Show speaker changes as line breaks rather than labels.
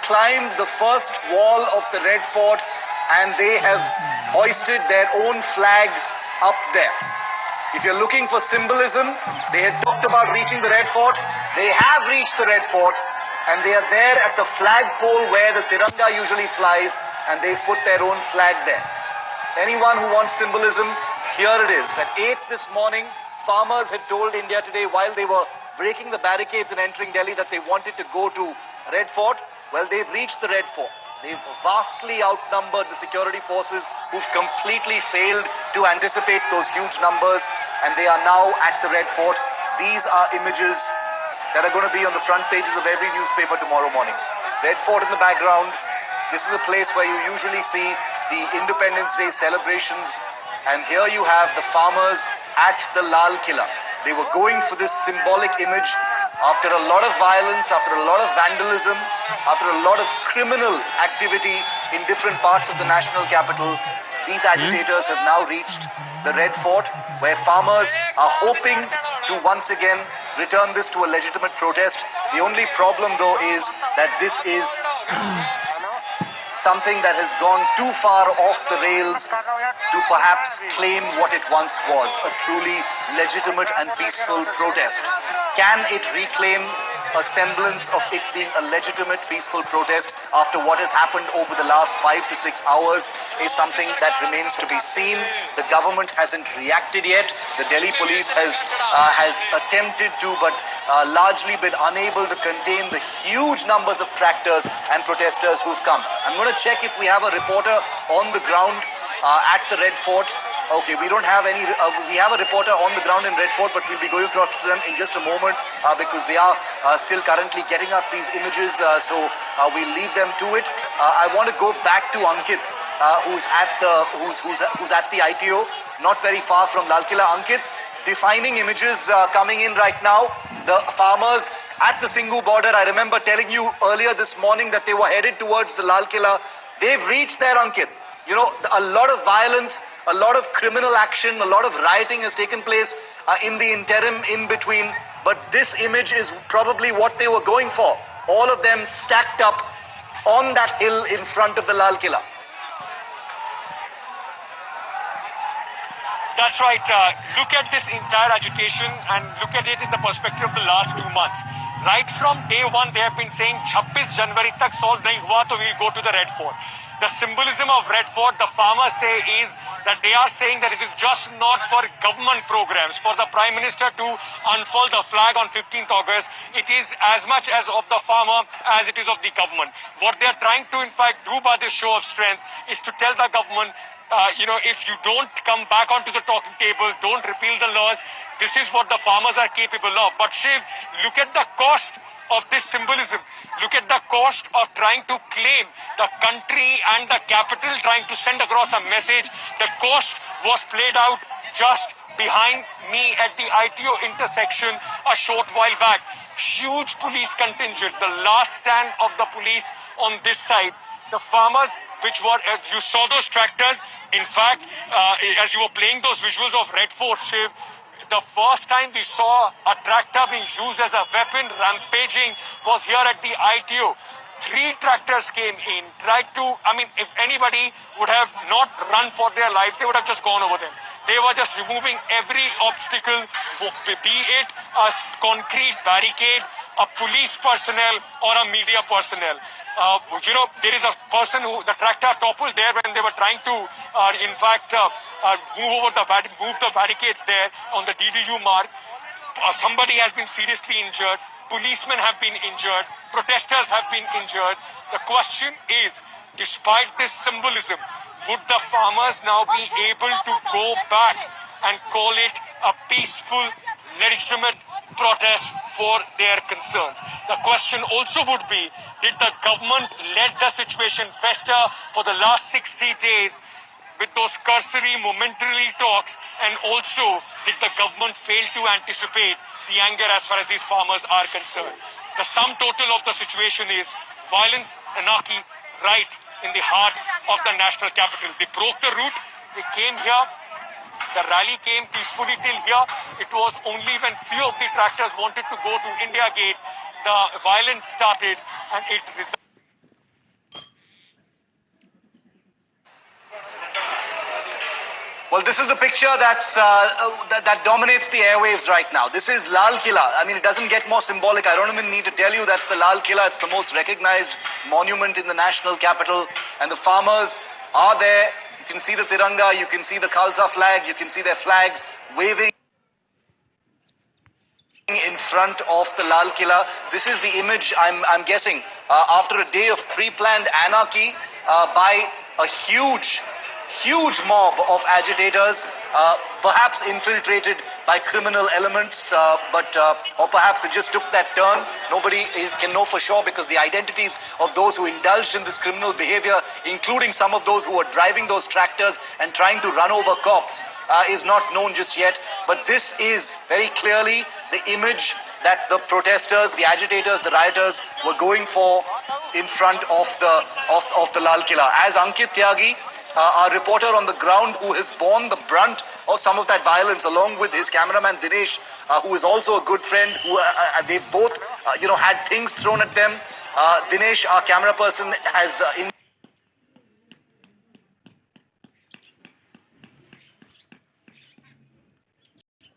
climbed the first wall of the Red Fort and they have hoisted their own flag up there. If you're looking for symbolism, they had talked about reaching the Red Fort. They have reached the Red Fort and they are there at the flagpole where the Tiranga usually flies, and they've put their own flag there. Anyone who wants symbolism, here it is. At 8 this morning, farmers had told India Today while they were breaking the barricades and entering Delhi that they wanted to go to Red Fort. Well, they've reached the Red Fort. They've vastly outnumbered the security forces who've completely failed to anticipate those huge numbers, and they are now at the Red Fort. These are images that are going to be on the front pages of every newspaper tomorrow morning. Red Fort in the background. This is a place where you usually see the Independence Day celebrations, and here you have the farmers at the Lal Killa. They were going for this symbolic image after a lot of violence, after a lot of vandalism, after a lot of criminal activity in different parts of the national capital. These agitators have now reached the Red Fort, where farmers are hoping to once again return this to a legitimate protest. The only problem, though, is that this is something that has gone too far off the rails to perhaps claim what it once was, a truly legitimate and peaceful protest. Can it reclaim a semblance of it being a legitimate peaceful protest after what has happened over the last 5 to 6 hours is something that remains to be seen. The government hasn't reacted yet. The Delhi police has attempted to, but largely been unable to contain the huge numbers of tractors and protesters who've come. I'm going to check if we have a reporter on the ground at the Red Fort. Okay, we don't have any, we have a reporter on the ground in Red Fort, but we'll be going across to them in just a moment because they are still currently getting us these images, so we'll leave them to it. I want to go back to Ankit, who's at the ITO, not very far from Lal Killa. Ankit, defining images coming in right now. The farmers at the Singhu border, I remember telling you earlier this morning that they were headed towards the Lal Killa. They've reached there, Ankit. You know, a lot of violence, a lot of criminal action, a lot of rioting has taken place in the interim in between. But this image is probably what they were going for. All of them stacked up on that hill in front of the Lal Killa.
That's right. Look at this entire agitation and look at it in the perspective of the last 2 months. Right from day one, they have been saying 26 January tak solve nahi hua to we'll go to the Red Fort. The symbolism of Red Fort, the farmers say, is that they are saying that it is just not for government programs, for the Prime Minister to unfold the flag on 15th August. It is as much as of the farmer as it is of the government. What they are trying to, in fact, do by this show of strength is to tell the government, if you don't come back onto the talking table, don't repeal the laws, this is what the farmers are capable of. But Shiv, look at the cost of this symbolism. Look at the cost of trying to claim the country and the capital, trying to send across a message. The cost was played out just behind me at the ITO intersection a short while back. Huge police contingent, the last stand of the police on this side. The farmers, which were, you saw those tractors. In fact, as you were playing those visuals of Red Fort, Shiv, the first time we saw a tractor being used as a weapon, rampaging, was here at the ITO. 3 tractors came in, tried to, if anybody would have not run for their lives, they would have just gone over them. They were just removing every obstacle, be it a concrete barricade, a police personnel, or a media personnel. There is a person who, the tractor toppled there when they were trying to, move the barricades there on the DDU mark. Somebody has been seriously injured. Policemen have been injured. Protesters have been injured. The question is, despite this symbolism, would the farmers now be able to go back and call it a peaceful, legitimate protest for their concerns? The question also would be, did the government let the situation fester for the last 60 days with those cursory, momentary talks, and also did the government fail to anticipate the anger as far as these farmers are concerned? The sum total of the situation is violence, anarchy, right in the heart of the national capital. They broke the route, they came here, the rally came peacefully till here. It was only when few of the tractors wanted to go to India Gate, the violence started, and it resulted.
Well, this is the picture that dominates the airwaves right now. This is Lal Killa. I mean, it doesn't get more symbolic. I don't even need to tell you that's the Lal Killa. It's the most recognized monument in the national capital. And the farmers are there. You can see the Tiranga, you can see the Khalsa flag, you can see their flags waving in front of the Lal Killa. This is the image, I'm guessing, after a day of pre-planned anarchy by a huge mob of agitators, perhaps infiltrated by criminal elements, or perhaps it just took that turn. Nobody can know for sure, because the identities of those who indulged in this criminal behavior, including some of those who were driving those tractors and trying to run over cops, is not known just yet. But this is very clearly the image that the protesters, the agitators, the rioters were going for in front of the Lal Killa. As Ankit Tyagi, our reporter on the ground, who has borne the brunt of some of that violence, along with his cameraman Dinesh, who is also a good friend, who they both had things thrown at them. Dinesh, our camera person, has